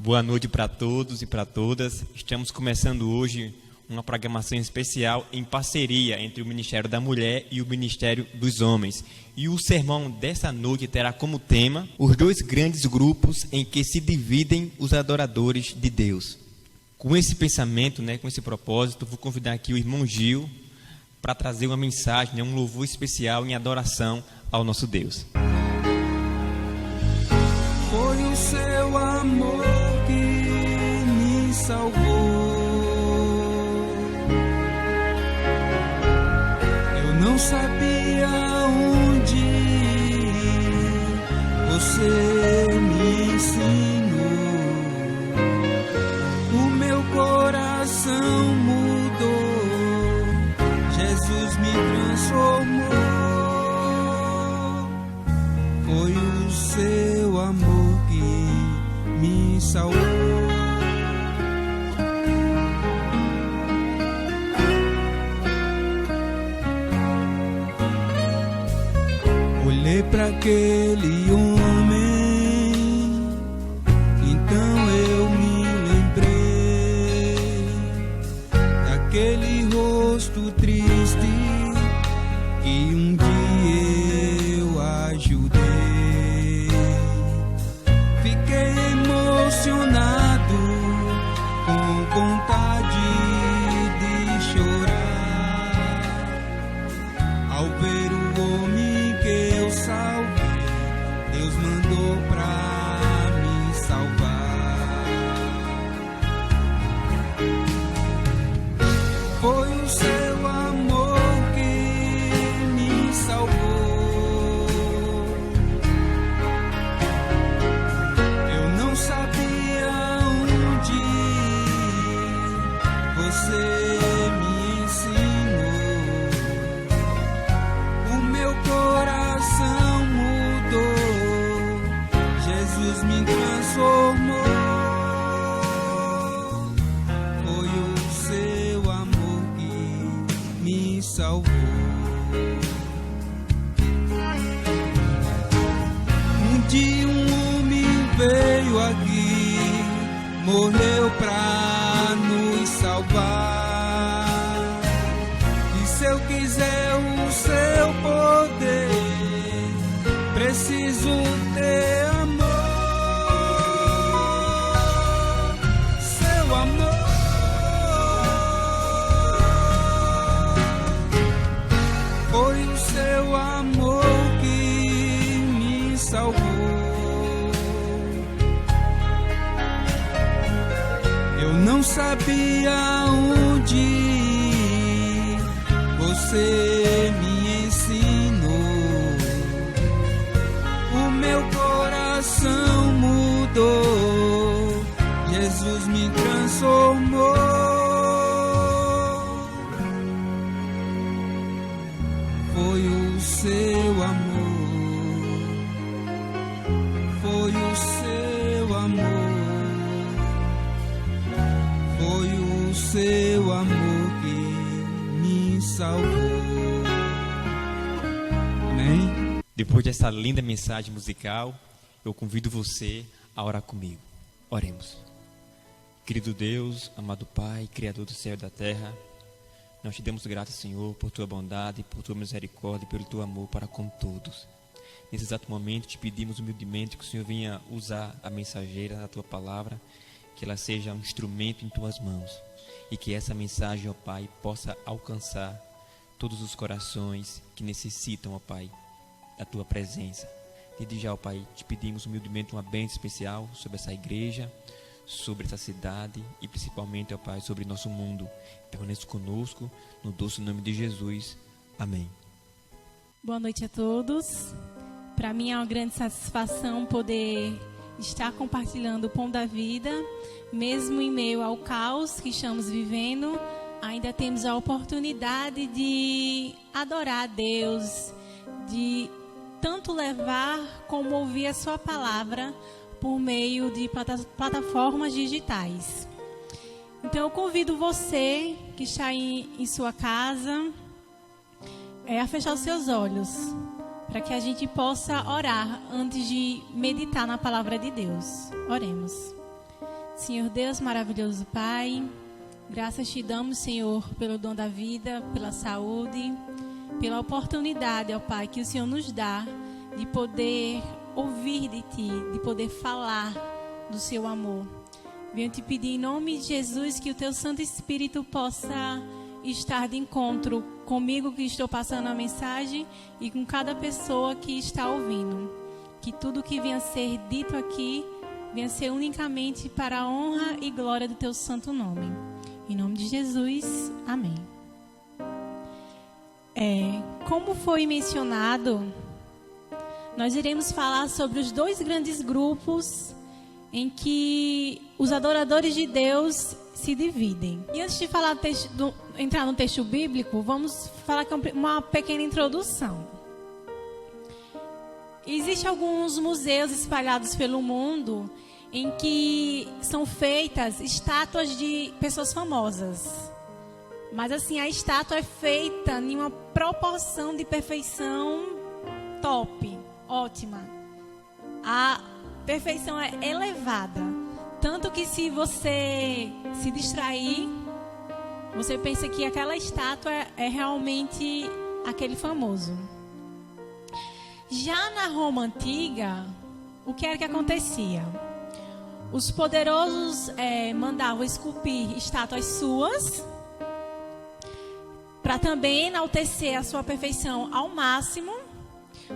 Boa noite para todos e para todas. Estamos começando hoje uma programação especial em parceria entre o Ministério da Mulher e o Ministério dos Homens. E o sermão dessa noite terá como tema os dois grandes grupos em que se dividem os adoradores de Deus. Com esse pensamento, com esse propósito, vou convidar aqui o irmão Gil para trazer uma mensagem, um louvor especial em adoração ao nosso Deus. Foi o seu amor que me salvou. Eu não sabia onde ir, você me ensinou. O meu coração mudou, Jesus me transformou. Foi o seu amor que me salvou. Olhei para aquele homem, então eu me lembrei daquele rosto triste que um dia eu ajudei. Fiquei emocionado, com vontade de chorar, ao ver o homem que eu salvei. Deus mandou pra me salvar. Foi o seu amor que me salvou. Eu não sabia onde ir, você me ensinou. O meu coração mudou, Jesus me transformou. Foi o seu amor que me salvou. Um dia um homem veio aqui, morreu pra nos salvar. E se eu quiser o seu poder, preciso ter amor. Seu amor. Foi o seu amor que me salvou. Eu não sabia onde ir, você me ensinou. O meu coração mudou, Jesus me transformou. Foi o seu amor, foi o seu amor, foi o seu amor que me salvou. Amém? Depois dessa linda mensagem musical, eu convido você a orar comigo. Oremos. Querido Deus, amado Pai, Criador do céu e da terra, nós te damos graças, Senhor, por tua bondade, por tua misericórdia e pelo teu amor para com todos. Nesse exato momento, te pedimos humildemente que o Senhor venha usar a mensageira da tua palavra, que ela seja um instrumento em tuas mãos e que essa mensagem, ó Pai, possa alcançar todos os corações que necessitam, ó Pai, da tua presença. Desde já, ó Pai, te pedimos humildemente uma bênção especial sobre essa igreja, sobre essa cidade e principalmente, ó Pai, sobre nosso mundo. Permaneça conosco, no doce nome de Jesus. Amém. Boa noite a todos. Para mim é uma grande satisfação poder estar compartilhando o pão da vida, mesmo em meio ao caos que estamos vivendo. Ainda temos a oportunidade de adorar a Deus, de tanto levar como ouvir a sua palavra por meio de plataformas digitais. Então eu convido você que está em sua casa a fechar os seus olhos, para que a gente possa orar antes de meditar na palavra de Deus. Oremos. Senhor Deus maravilhoso Pai, graças te damos, Senhor, pelo dom da vida, pela saúde, pela oportunidade, ó Pai, que o Senhor nos dá de poder ouvir de Ti, de poder falar do Seu amor. Venho te pedir em nome de Jesus que o Teu Santo Espírito possa estar de encontro comigo que estou passando a mensagem e com cada pessoa que está ouvindo. Que tudo que venha a ser dito aqui venha ser unicamente para a honra e glória do Teu santo nome. Em nome de Jesus, amém. Como foi mencionado, nós iremos falar sobre os dois grandes grupos em que os adoradores de Deus se dividem. E antes de falar entrar no texto bíblico, vamos falar com uma pequena introdução. Existem alguns museus espalhados pelo mundo em que são feitas estátuas de pessoas famosas. Mas assim, a estátua é feita em uma proporção de perfeição top, ótima. A perfeição é elevada. Tanto que se você se distrair, você pensa que aquela estátua é realmente aquele famoso. Já na Roma Antiga, o que era que acontecia? Os poderosos mandavam esculpir estátuas suas, para também enaltecer a sua perfeição ao máximo,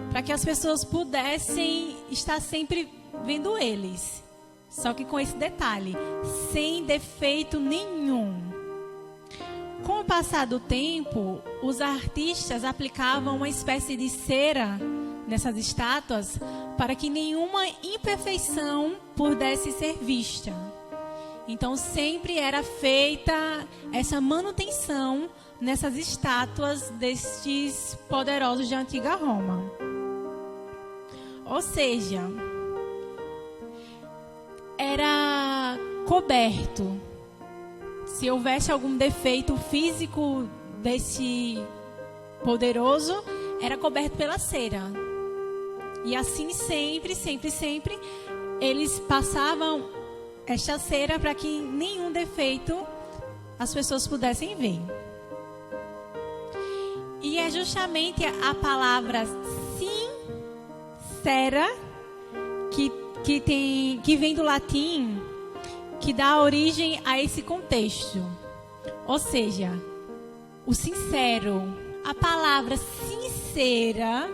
para que as pessoas pudessem estar sempre vendo eles. Só que com esse detalhe, sem defeito nenhum. Com o passar do tempo, os artistas aplicavam uma espécie de cera nessas estátuas para que nenhuma imperfeição pudesse ser vista. Então sempre era feita essa manutenção nessas estátuas destes poderosos de antiga Roma. Ou seja, era coberto. Se houvesse algum defeito físico desse poderoso, era coberto pela cera. E assim sempre, eles passavam esta cera para que nenhum defeito as pessoas pudessem ver. E é justamente a palavra sincera que vem do latim, que dá origem a esse contexto. Ou seja, o sincero, a palavra sincera,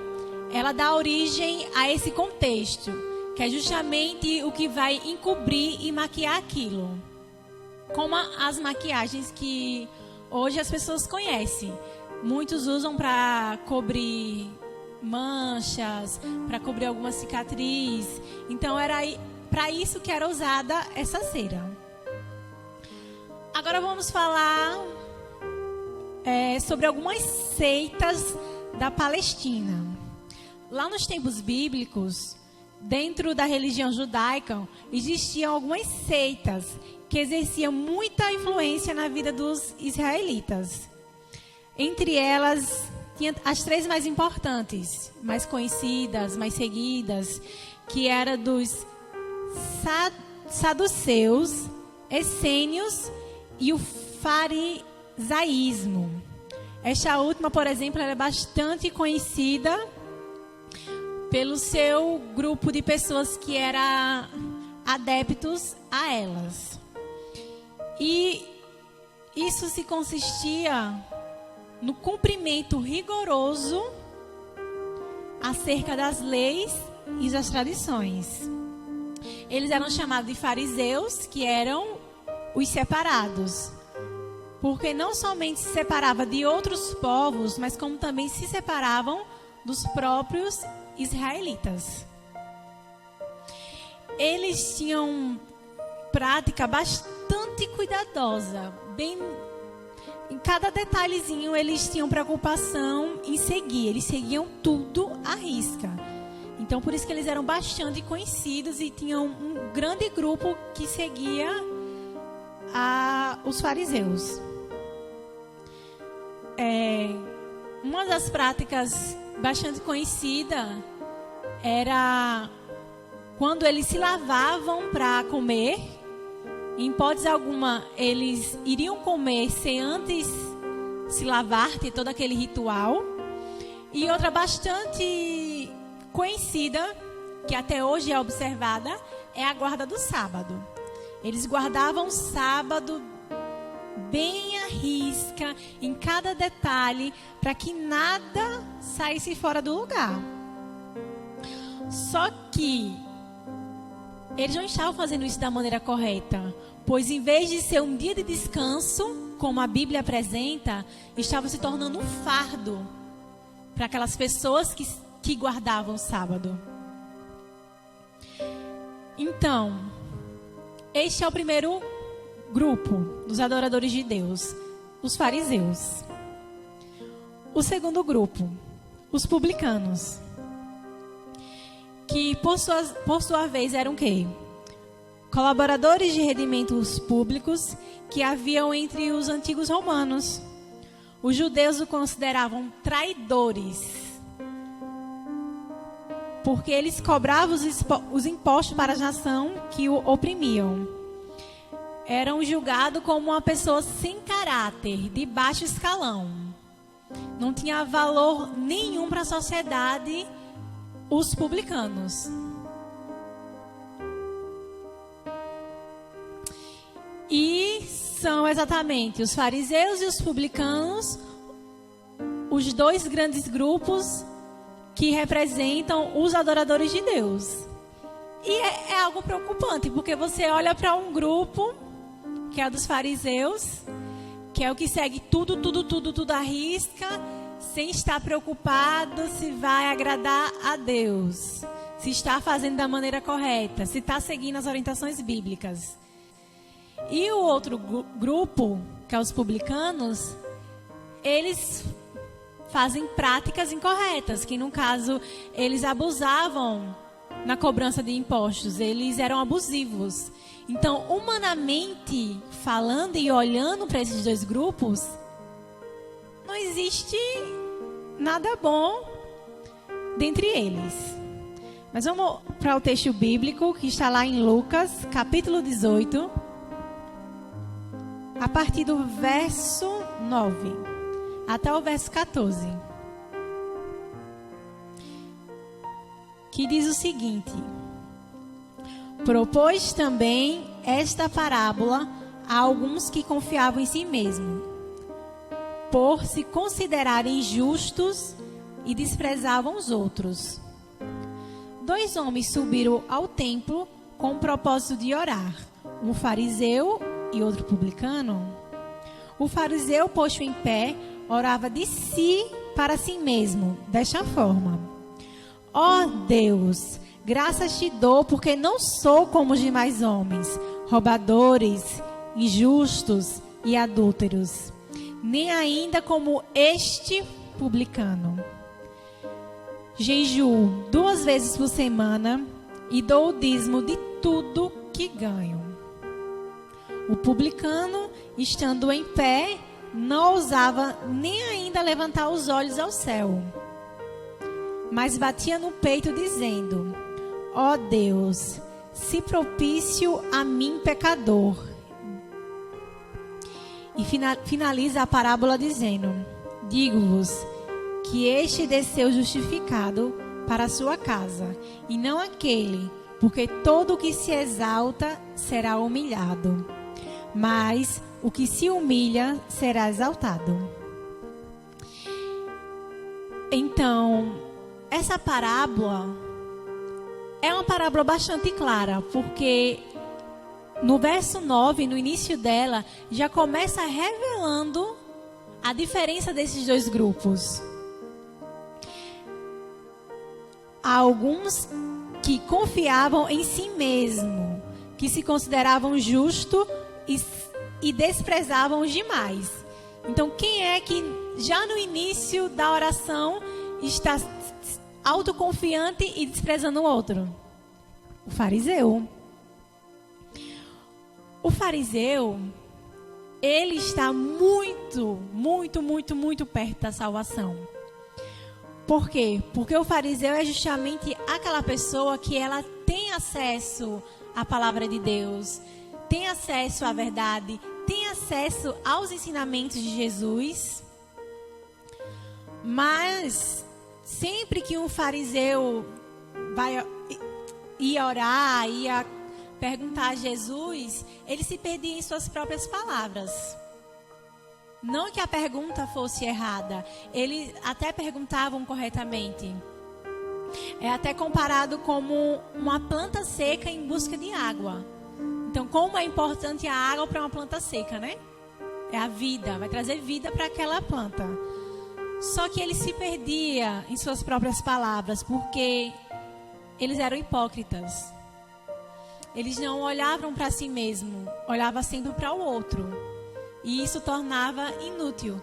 ela dá origem a esse contexto, que é justamente o que vai encobrir e maquiar aquilo. Como as maquiagens que hoje as pessoas conhecem. Muitos usam para cobrir manchas, para cobrir alguma cicatriz. Então era para isso que era usada essa cera. Agora vamos falar sobre algumas seitas da Palestina. Lá nos tempos bíblicos, dentro da religião judaica, existiam algumas seitas que exerciam muita influência na vida dos israelitas. Entre elas, tinha as três mais importantes, mais conhecidas, mais seguidas, que eram dos saduceus, essênios e o farisaísmo. Esta última, por exemplo, era bastante conhecida pelo seu grupo de pessoas que eram adeptos a elas. E isso se consistia no cumprimento rigoroso acerca das leis e das tradições. Eles eram chamados de fariseus, que eram os separados, porque não somente se separava de outros povos, mas como também se separavam dos próprios israelitas. Eles tinham prática bastante cuidadosa, em cada detalhezinho eles tinham preocupação em seguir, eles seguiam tudo à risca. Então por isso que eles eram bastante conhecidos e tinham um grande grupo que seguia os fariseus. Uma das práticas bastante conhecida era quando eles se lavavam para comer, Em hipótese alguma, eles iriam comer sem antes se lavar, ter todo aquele ritual. E outra bastante conhecida, que até hoje é observada, é a guarda do sábado. Eles guardavam o sábado bem à risca, em cada detalhe, para que nada saísse fora do lugar. Só que eles não estavam fazendo isso da maneira correta, pois em vez de ser um dia de descanso, como a Bíblia apresenta, estava se tornando um fardo para aquelas pessoas que guardavam o sábado. Então, este é o primeiro grupo dos adoradores de Deus, os fariseus. O segundo grupo, os publicanos, que por sua vez eram o quê? Colaboradores de rendimentos públicos que haviam entre os antigos romanos. Os judeus o consideravam traidores, porque eles cobravam os impostos para a nação que o oprimiam. Eram julgados como uma pessoa sem caráter, de baixo escalão. Não tinha valor nenhum para a sociedade, os publicanos. E são exatamente os fariseus e os publicanos, os dois grandes grupos que representam os adoradores de Deus. E é algo preocupante, porque você olha para um grupo, que é o dos fariseus, que é o que segue tudo à risca, sem estar preocupado se vai agradar a Deus, se está fazendo da maneira correta, se está seguindo as orientações bíblicas. E o outro grupo, que é os publicanos, eles fazem práticas incorretas, que no caso eles abusavam na cobrança de impostos, eles eram abusivos. Então, humanamente falando e olhando para esses dois grupos, não existe nada bom dentre eles. Mas vamos para o texto bíblico que está lá em Lucas, capítulo 18, a partir do verso 9 até o verso 14. Que diz o seguinte: propôs também esta parábola a alguns que confiavam em si mesmos, por se considerarem justos e desprezavam os outros. 2 homens subiram ao templo com o propósito de orar, um fariseu e outro publicano. O fariseu, posto em pé, orava de si para si mesmo, desta forma: ó Deus, graças te dou, porque não sou como os demais homens, roubadores, injustos e adúlteros, nem ainda como este publicano. Jejuo 2 vezes por semana e dou o dízimo de tudo que ganho. O publicano, estando em pé, não ousava nem ainda levantar os olhos ao céu, mas batia no peito dizendo: ó Deus, se propício a mim, pecador. E finaliza a parábola dizendo: digo-vos que este desceu justificado para a sua casa, e não aquele, porque todo o que se exalta será humilhado, mas o que se humilha será exaltado. Então, essa parábola é uma parábola bastante clara, porque no verso 9, no início dela, já começa revelando a diferença desses dois grupos. Há alguns que confiavam em si mesmo, que se consideravam justos e desprezavam os demais. Então, quem é que já no início da oração está autoconfiante e desprezando o outro? O fariseu. O fariseu, ele está muito perto da salvação. Por quê? Porque o fariseu é justamente aquela pessoa que ela tem acesso à palavra de Deus, tem acesso à verdade, tem acesso aos ensinamentos de Jesus. Mas sempre que um fariseu ia orar, ia perguntar a Jesus, ele se perdia em suas próprias palavras. Não que a pergunta fosse errada, eles até perguntavam corretamente. É até comparado como uma planta seca em busca de água. Então, como é importante a água para uma planta seca, né? É a vida, vai trazer vida para aquela planta. Só que ele se perdia em suas próprias palavras, porque eles eram hipócritas. Eles não olhavam para si mesmo, olhavam sempre para o outro. E isso tornava inútil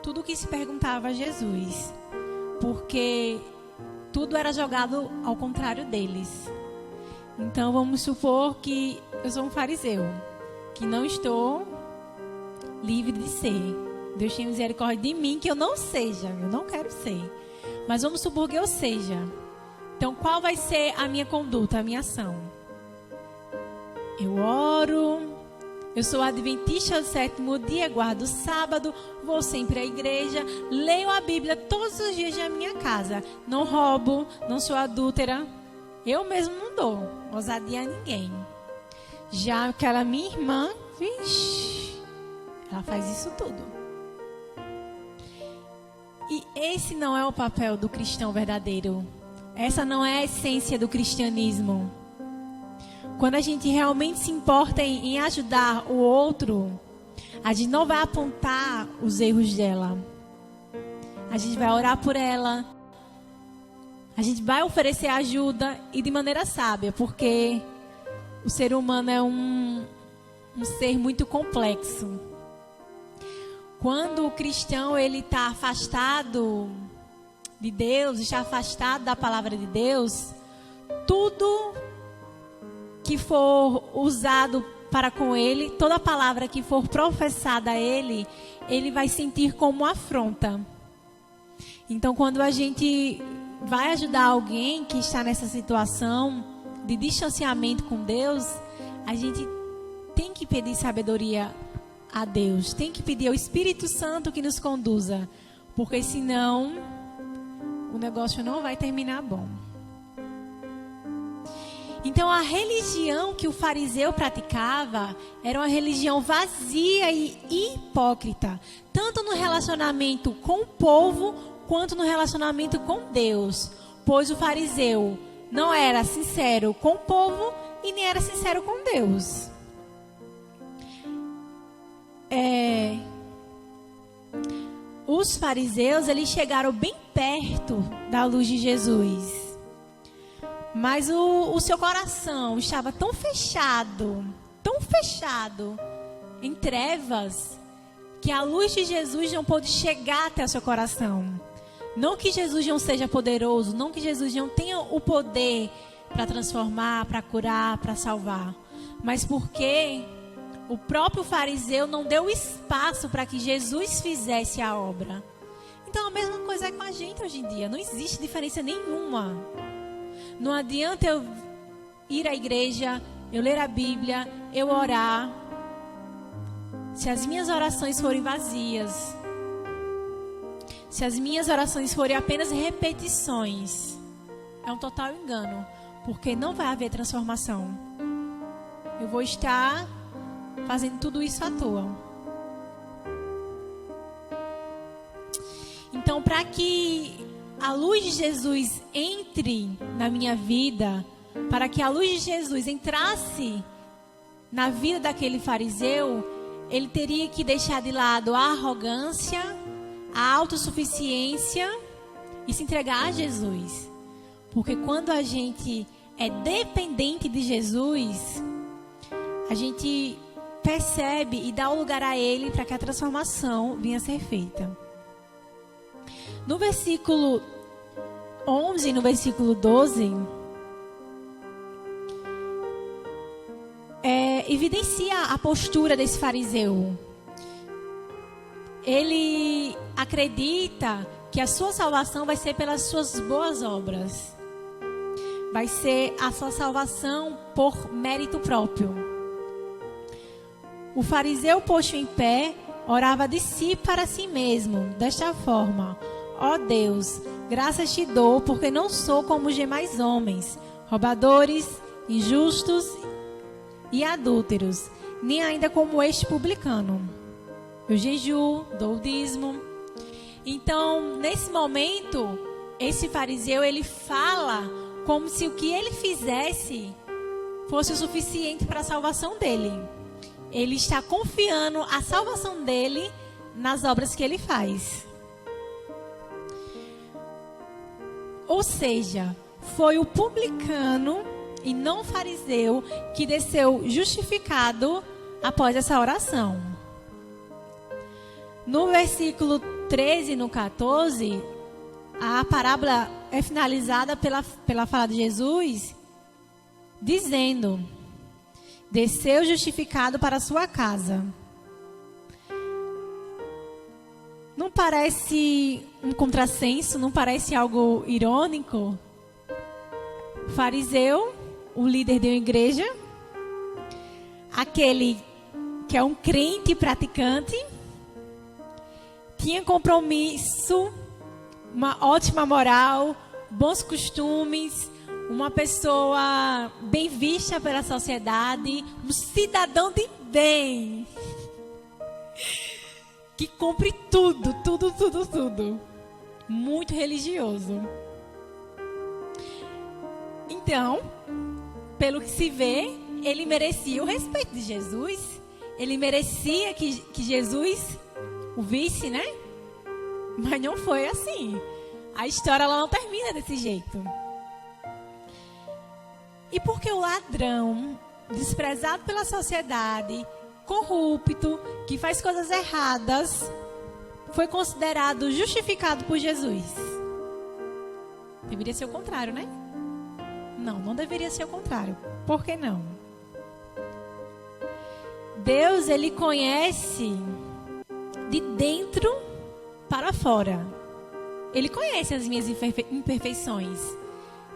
tudo o que se perguntava a Jesus, porque tudo era jogado ao contrário deles. Então vamos supor que eu sou um fariseu, que não estou livre de ser. Deus tem misericórdia de mim, que eu não seja, eu não quero ser. Mas vamos supor que eu seja. Então qual vai ser a minha conduta, a minha ação? Eu oro, eu sou adventista do sétimo dia, guardo o sábado, vou sempre à igreja, leio a Bíblia todos os dias na minha casa. Não roubo, não sou adúltera, eu mesmo não dou ousadia a ninguém. Já aquela minha irmã, vixe, ela faz isso tudo. E esse não é o papel do cristão verdadeiro. Essa não é a essência do cristianismo. Quando a gente realmente se importa em ajudar o outro, a gente não vai apontar os erros dela. A gente vai orar por ela. A gente vai oferecer ajuda e de maneira sábia, porque o ser humano é um ser muito complexo. Quando o cristão ele está afastado de Deus, está afastado da palavra de Deus, tudo que for usado para com ele, toda palavra que for professada a ele, ele vai sentir como afronta. Então, quando a gente vai ajudar alguém que está nessa situação de distanciamento com Deus, a gente tem que pedir sabedoria a Deus, tem que pedir ao Espírito Santo que nos conduza, porque senão o negócio não vai terminar bom. Então a religião que o fariseu praticava era uma religião vazia e hipócrita, tanto no relacionamento com o povo quanto no relacionamento com Deus, pois o fariseu não era sincero com o povo e nem era sincero com Deus. Os fariseus, eles chegaram bem perto da luz de Jesus, mas o seu coração estava tão fechado em trevas, que a luz de Jesus não pôde chegar até o seu coração. Não que Jesus não seja poderoso, não que Jesus não tenha o poder para transformar, para curar, para salvar, mas porque o próprio fariseu não deu espaço para que Jesus fizesse a obra. Então a mesma coisa é com a gente hoje em dia. Não existe diferença nenhuma. Não adianta eu ir à igreja, eu ler a Bíblia, eu orar, se as minhas orações forem vazias, se as minhas orações forem apenas repetições, é um total engano, porque não vai haver transformação. Eu vou estar fazendo tudo isso à toa. Então, para que a luz de Jesus entre na minha vida, para que a luz de Jesus entrasse na vida daquele fariseu, ele teria que deixar de lado a arrogância, a autossuficiência e se entregar a Jesus. Porque quando a gente é dependente de Jesus, a gente percebe e dá o lugar a Ele para que a transformação venha a ser feita. No versículo 11 e no versículo 12, evidencia a postura desse fariseu. Ele acredita que a sua salvação vai ser pelas suas boas obras. Vai ser a sua salvação por mérito próprio. O fariseu, posto em pé, orava de si para si mesmo, desta forma: ó Deus, graças te dou, porque não sou como os demais homens, roubadores, injustos e adúlteros, nem ainda como este publicano. Eu jejuo, dou o dízimo. Então, nesse momento, esse fariseu, ele fala como se o que ele fizesse fosse o suficiente para a salvação dele. Ele está confiando a salvação dele nas obras que ele faz. Ou seja, foi o publicano e não o fariseu que desceu justificado após essa oração. No versículo 13 e no 14, a parábola é finalizada pela fala de Jesus, dizendo: desceu justificado para a sua casa. Não parece um contrassenso? Não parece algo irônico? O fariseu, o líder de uma igreja, aquele que é um crente praticante, tinha compromisso, uma ótima moral, bons costumes, uma pessoa bem vista pela sociedade, um cidadão de bem, que cumpre tudo. Muito religioso. Então, pelo que se vê, ele merecia o respeito de Jesus. Ele merecia que Jesus o visse, né? Mas não foi assim. A história ela não termina desse jeito. E porque o ladrão, desprezado pela sociedade, corrupto, que faz coisas erradas, foi considerado justificado por Jesus? Deveria ser o contrário, né? Não deveria ser o contrário. Por que não? Deus, ele conhece de dentro para fora. Ele conhece as minhas imperfeições.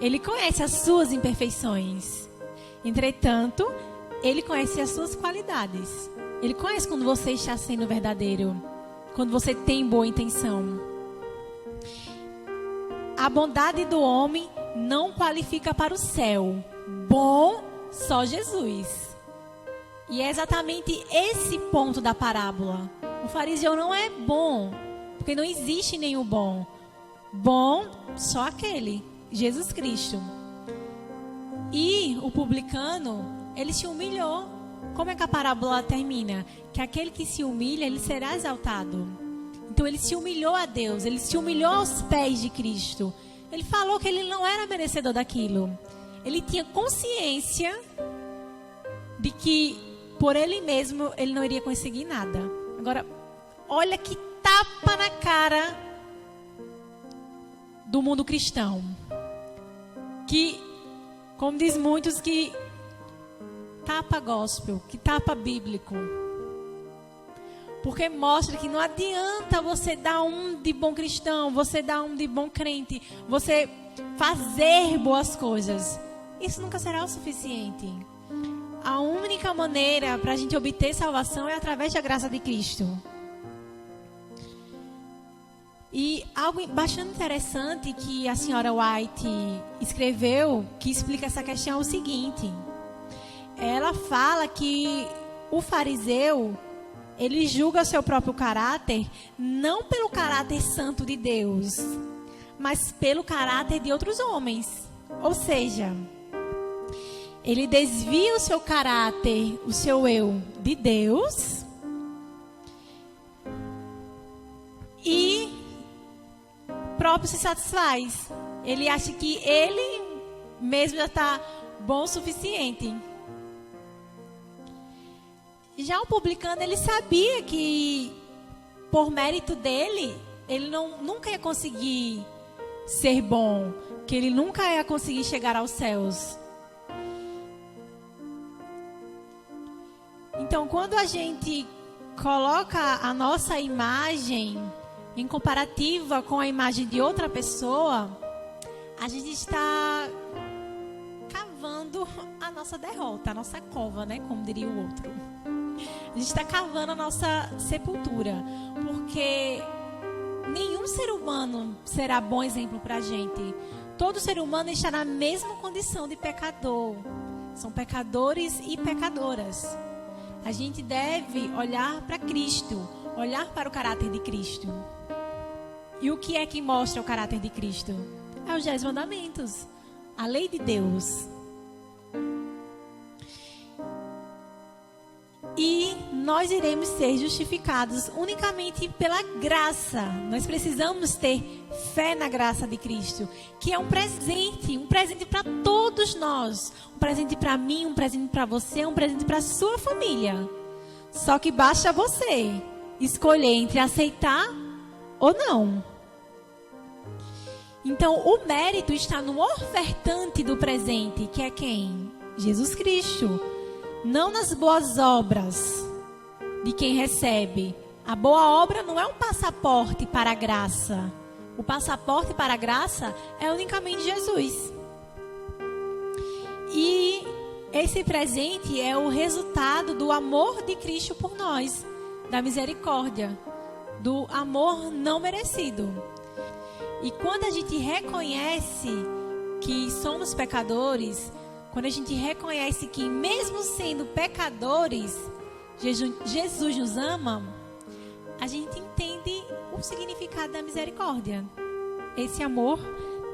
Ele conhece as suas imperfeições. Entretanto, ele conhece as suas qualidades. Ele conhece quando você está sendo verdadeiro, quando você tem boa intenção. A bondade do homem não qualifica para o céu. Bom, só Jesus. E é exatamente esse ponto da parábola. O fariseu não é bom, porque não existe nenhum bom. Bom, só aquele, Jesus Cristo. E o publicano, ele se humilhou. Como é que a parábola termina? Que aquele que se humilha, ele será exaltado. Então ele se humilhou a Deus, ele se humilhou aos pés de Cristo. Ele falou que ele não era merecedor daquilo. Ele tinha consciência de que por ele mesmo ele não iria conseguir nada. Agora, olha que tapa na cara do mundo cristão. Que, como diz muitos, que tapa gospel, que tapa bíblico. Porque mostra que não adianta você dar um de bom cristão, você dar um de bom crente, você fazer boas coisas. Isso nunca será o suficiente. A única maneira para a gente obter salvação é através da graça de Cristo. E algo bastante interessante que a senhora White escreveu, que explica essa questão, é o seguinte. Ela fala que o fariseu, ele julga o seu próprio caráter, não pelo caráter santo de Deus, mas pelo caráter de outros homens. Ou seja, ele desvia o seu caráter, o seu eu, de Deus, e próprio se satisfaz. Ele acha que ele mesmo já está bom o suficiente. Já o publicano, ele sabia que por mérito dele, ele nunca ia conseguir ser bom, que ele nunca ia conseguir chegar aos céus. Então, quando a gente coloca a nossa imagem em comparativa com a imagem de outra pessoa, a gente está cavando a nossa derrota, a nossa cova, né? Como diria o outro. A gente está cavando a nossa sepultura, porque nenhum ser humano será bom exemplo para a gente. Todo ser humano está na mesma condição de pecador. São pecadores e pecadoras. A gente deve olhar para Cristo, olhar para o caráter de Cristo. E o que é que mostra o caráter de Cristo? É os 10 mandamentos, a lei de Deus. E nós iremos ser justificados unicamente pela graça. Nós precisamos ter fé na graça de Cristo, que é um presente para todos nós. Um presente para mim, um presente para você, um presente para a sua família. Só que basta você escolher entre aceitar ou não. Então, o mérito está no ofertante do presente, que é quem? Jesus Cristo. Não nas boas obras de quem recebe. A boa obra não é um passaporte para a graça. O passaporte para a graça é unicamente Jesus. E esse presente é o resultado do amor de Cristo por nós, da misericórdia, do amor não merecido. E quando a gente reconhece que somos pecadores, quando a gente reconhece que mesmo sendo pecadores, Jesus nos ama, a gente entende o significado da misericórdia. Esse amor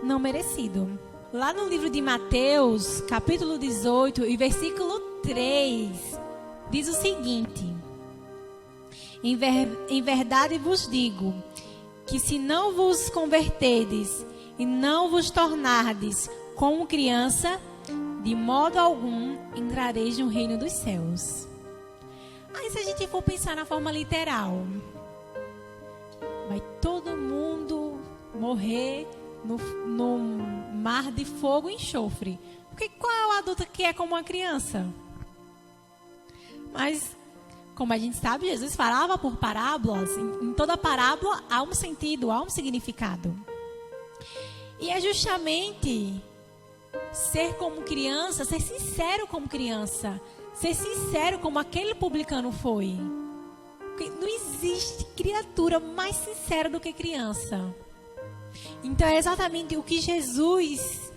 não merecido. Lá no livro de Mateus, capítulo 18 e versículo 3, diz o seguinte: Em verdade vos digo, que se não vos converterdes e não vos tornardes como criança, de modo algum entrareis no reino dos céus. Aí se a gente for pensar na forma literal, vai todo mundo morrer no mar de fogo e enxofre. Porque qual é o adulto que é como uma criança? Mas, como a gente sabe, Jesus falava por parábolas. Em toda parábola há um sentido, há um significado. E é justamente ser como criança, ser sincero como criança, ser sincero como aquele publicano foi. Porque não existe criatura mais sincera do que criança. Então é exatamente o que Jesus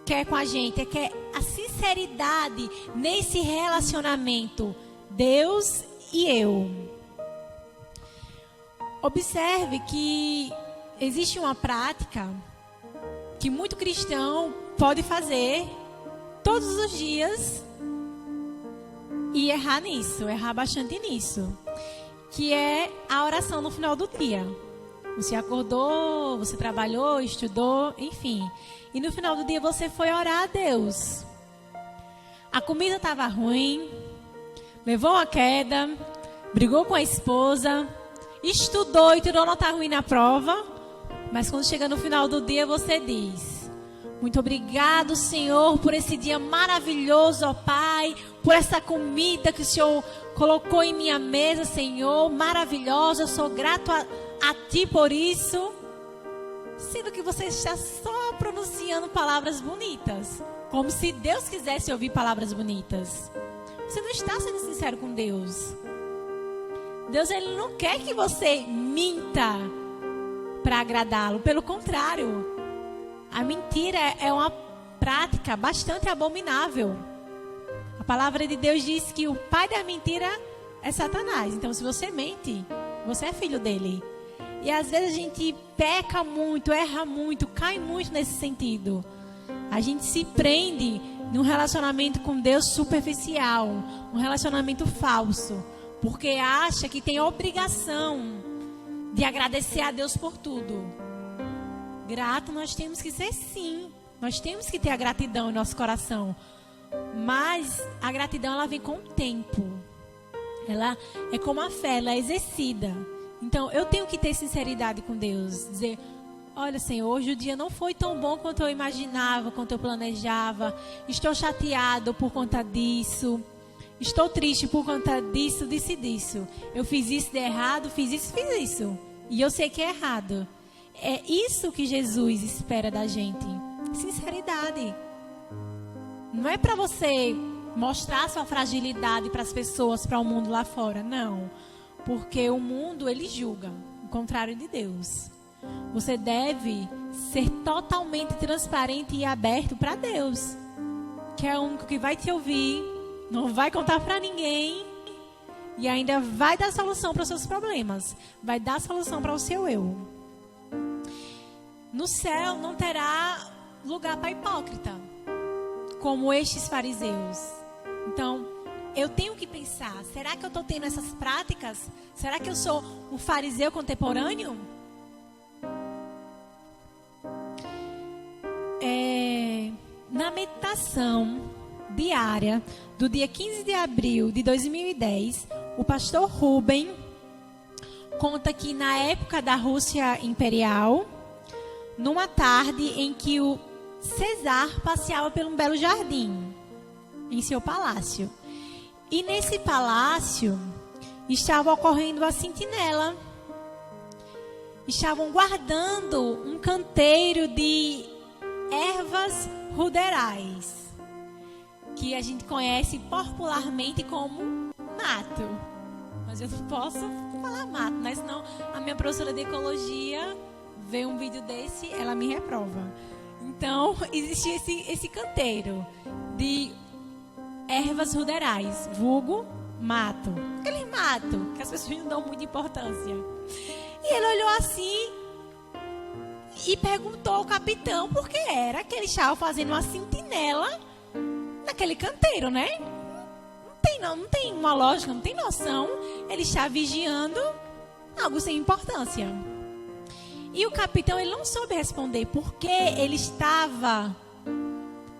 quer com a gente, é que é a sinceridade nesse relacionamento, Deus e eu. Observe que existe uma prática que muito cristão pode fazer todos os dias e errar nisso, errar bastante nisso, que é a oração no final do dia. Você acordou, você trabalhou, estudou, enfim. E no final do dia você foi orar a Deus. A comida estava ruim, levou uma queda, brigou com a esposa, estudou e tirou nota ruim na prova. Mas quando chega no final do dia você diz: muito obrigado, Senhor, por esse dia maravilhoso, ó Pai, por essa comida que o Senhor colocou em minha mesa, Senhor, maravilhosa, eu sou grato a Ti por isso. Sendo que você está só pronunciando palavras bonitas, como se Deus quisesse ouvir palavras bonitas. Você não está sendo sincero com Deus. Deus, Ele não quer que você minta para agradá-lo, pelo contrário. A mentira é uma prática bastante abominável. A palavra de Deus diz que o pai da mentira é Satanás. Então, se você mente, você é filho dele. E às vezes a gente peca muito, erra muito, cai muito nesse sentido. A gente se prende num relacionamento com Deus superficial, um relacionamento falso, porque acha que tem obrigação de agradecer a Deus por tudo. Grato nós temos que ser, sim. Nós temos que ter a gratidão em nosso coração. Mas a gratidão, ela vem com o tempo. Ela é como a fé, ela é exercida. Então eu tenho que ter sinceridade com Deus. Dizer: olha, Senhor, hoje o dia não foi tão bom quanto eu imaginava, quanto eu planejava. Estou chateado por conta disso. Estou triste por conta disso, disso. Eu fiz isso de errado, fiz isso. E eu sei que é errado. É isso que Jesus espera da gente. Sinceridade. Não é para você mostrar sua fragilidade para as pessoas, para o mundo lá fora. Não. Porque o mundo, ele julga, o contrário de Deus. Você deve ser totalmente transparente e aberto para Deus, que é o único que vai te ouvir, não vai contar para ninguém e ainda vai dar solução para os seus problemas, vai dar solução para o seu eu. No céu não terá lugar para hipócrita, como estes fariseus. Então, eu tenho que pensar, será que eu estou tendo essas práticas? Será que eu sou um fariseu contemporâneo? Na meditação diária do dia 15 de abril de 2010, o pastor Rubem conta que na época da Rússia Imperial, numa tarde em que o César passeava por um belo jardim em seu palácio. E nesse palácio estava ocorrendo a sentinela. Estavam guardando um canteiro de ervas ruderais, que a gente conhece popularmente como mato. Mas eu não posso falar mato, né? Senão a minha professora de ecologia vê um vídeo desse, ela me reprova. Então, existia esse canteiro de ervas ruderais, vulgo mato. Aquele mato que as pessoas não dão muita importância. E ele olhou assim e perguntou ao capitão por que era que ele estava fazendo uma sentinela naquele canteiro, né? Não tem uma lógica, não tem noção. Ele está vigiando algo sem importância. E o capitão, ele não soube responder por que ele estava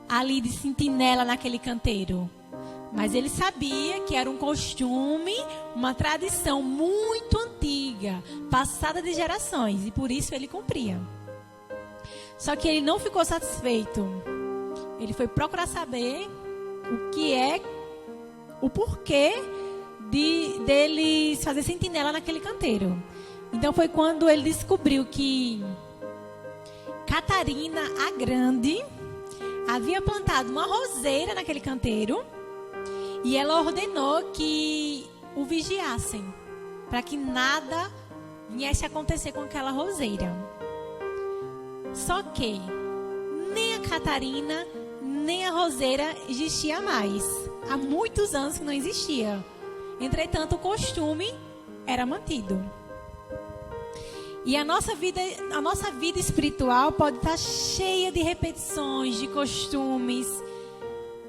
ali de sentinela naquele canteiro. Mas ele sabia que era um costume, uma tradição muito antiga, passada de gerações, e por isso ele cumpria. Só que ele não ficou satisfeito. Ele foi procurar saber o porquê deles fazer sentinela naquele canteiro. Então foi quando ele descobriu que Catarina a Grande havia plantado uma roseira naquele canteiro e ela ordenou que o vigiassem para que nada viesse a acontecer com aquela roseira. Só que nem a Catarina nem a roseira existia mais. Há muitos anos que não existia. Entretanto, o costume era mantido. E a nossa vida espiritual pode estar cheia de repetições, de costumes.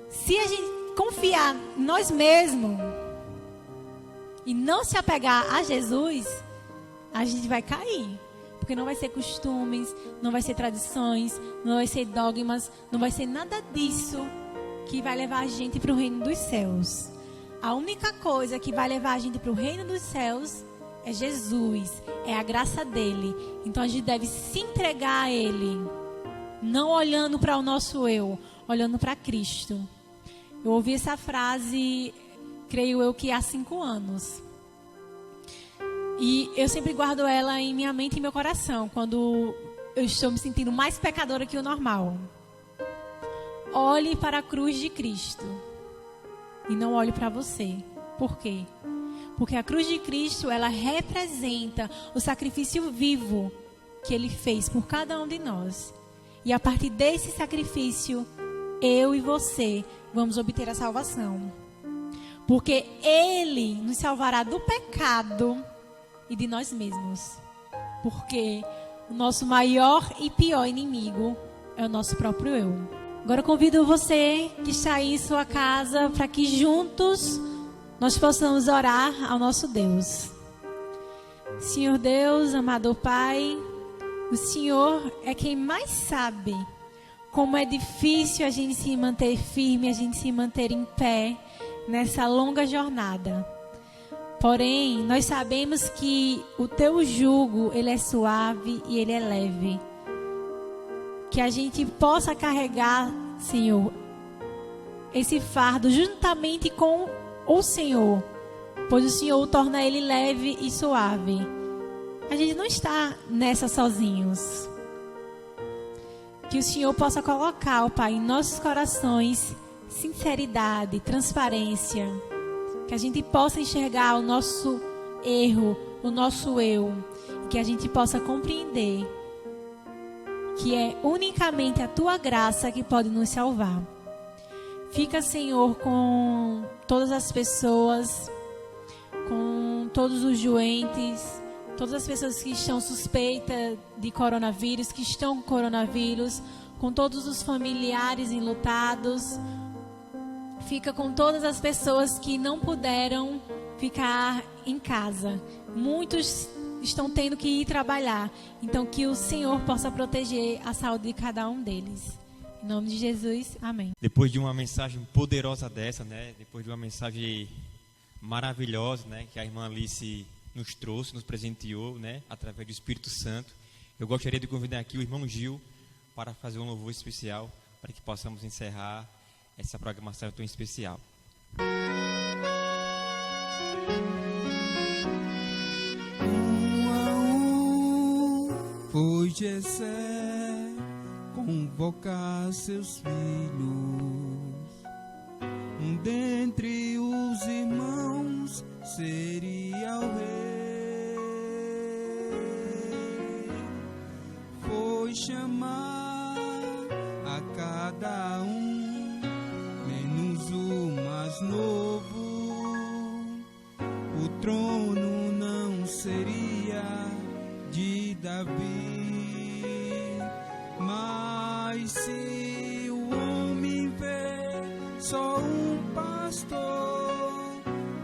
Se a gente confiar em nós mesmos e não se apegar a Jesus, a gente vai cair. Porque não vai ser costumes, não vai ser tradições, não vai ser dogmas, não vai ser nada disso que vai levar a gente para o reino dos céus. A única coisa que vai levar a gente para o reino dos céus é Jesus, é a graça dele. Então a gente deve se entregar a ele, não olhando para o nosso eu, olhando para Cristo. Eu ouvi essa frase, creio eu que há 5 anos. E eu sempre guardo ela em minha mente e meu coração, quando eu estou me sentindo mais pecadora que o normal. Olhe para a cruz de Cristo e não olhe para você. Por quê? Porque a cruz de Cristo, ela representa o sacrifício vivo que ele fez por cada um de nós. E a partir desse sacrifício, eu e você vamos obter a salvação. Porque ele nos salvará do pecado e de nós mesmos. Porque o nosso maior e pior inimigo é o nosso próprio eu. Agora eu convido você que está aí em sua casa para que juntos nós possamos orar ao nosso Deus. Senhor Deus, amado Pai, o Senhor é quem mais sabe como é difícil a gente se manter firme, a gente se manter em pé nessa longa jornada. Porém, nós sabemos que o teu jugo, ele é suave e ele é leve. Que a gente possa carregar, Senhor, esse fardo juntamente com o Senhor, pois o Senhor o torna ele leve e suave. A gente não está nessa sozinhos. Que o Senhor possa colocar, ó Pai, em nossos corações sinceridade, transparência, que a gente possa enxergar o nosso erro, o nosso eu, que a gente possa compreender que é unicamente a Tua graça que pode nos salvar. Fica, Senhor, com todas as pessoas, com todos os doentes, todas as pessoas que estão suspeitas de coronavírus, que estão com coronavírus, com todos os familiares enlutados. Fica com todas as pessoas que não puderam ficar em casa. Muitos estão tendo que ir trabalhar. Então, que o Senhor possa proteger a saúde de cada um deles. Em nome de Jesus, amém. Depois de uma mensagem poderosa dessa, né? Depois de uma mensagem maravilhosa, né? Que a irmã Alice nos trouxe, nos presenteou, né? Através do Espírito Santo. Eu gostaria de convidar aqui o irmão Gil para fazer um louvor especial, para que possamos encerrar essa programação tão especial. Foi Jessé convocar seus filhos, dentre os irmãos seria o rei. Foi chamar a cada um, menos o mais novo. O trono não seria de Davi, mas se o homem vê só um pastor,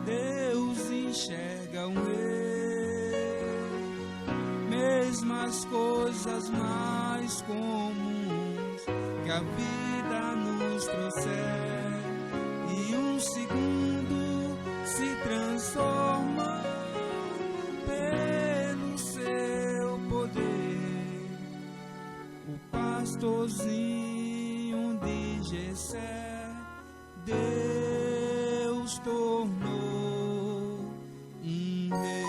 Deus enxerga um rei. Mesmo as coisas mais comuns que a vida nos trouxer, e um segundo se transforma pelo seu poder. O pastorzinho de Jessé, Deus tornou um rei.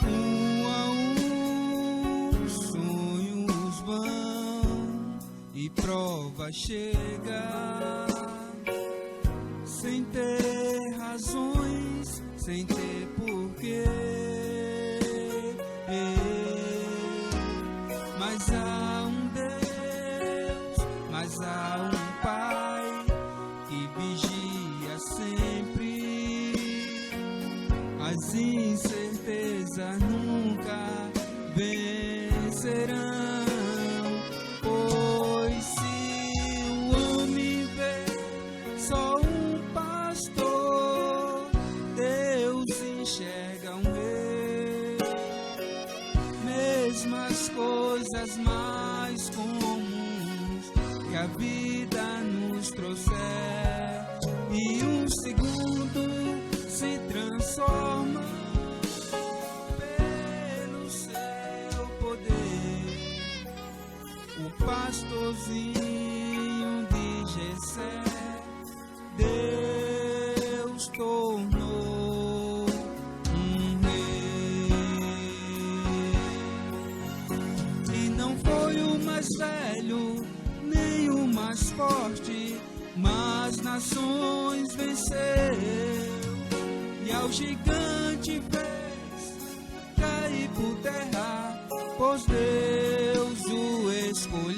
Um a um sonhos vão e prova chega, sem ter razões, sem ter porquê. Mas há um Deus, mas há um Pai que vigia sempre. As incertezas nunca vencerão. Pois se o homem vê só um pastor, Deus enxerga um rei. Mesmo as coisas mais comuns que a vida nos trouxer, e um segundo se transforma pelo seu poder. O pastorzinho de Jessé, Deus tornou um rei. E não foi o mais velho, nem o mais forte, mas nações venceu. E ao gigante fez cair por terra, pois Deus o escolheu.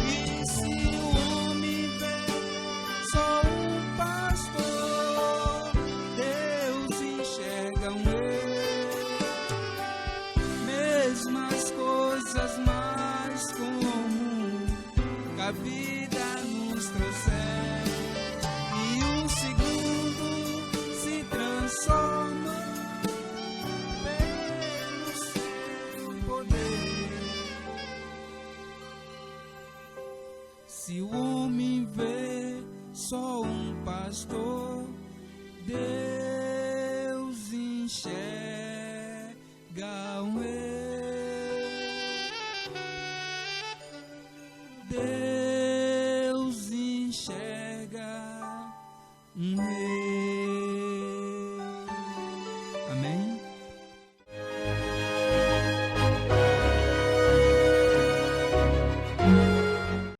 E se o homem vê só um pastor, Deus enxerga um rei. Mesmo as coisas mais comuns que a vida nos trouxer, e um segundo se transforma pelo seu poder. Se o homem vê só um pastor, Deus enxerga um rei.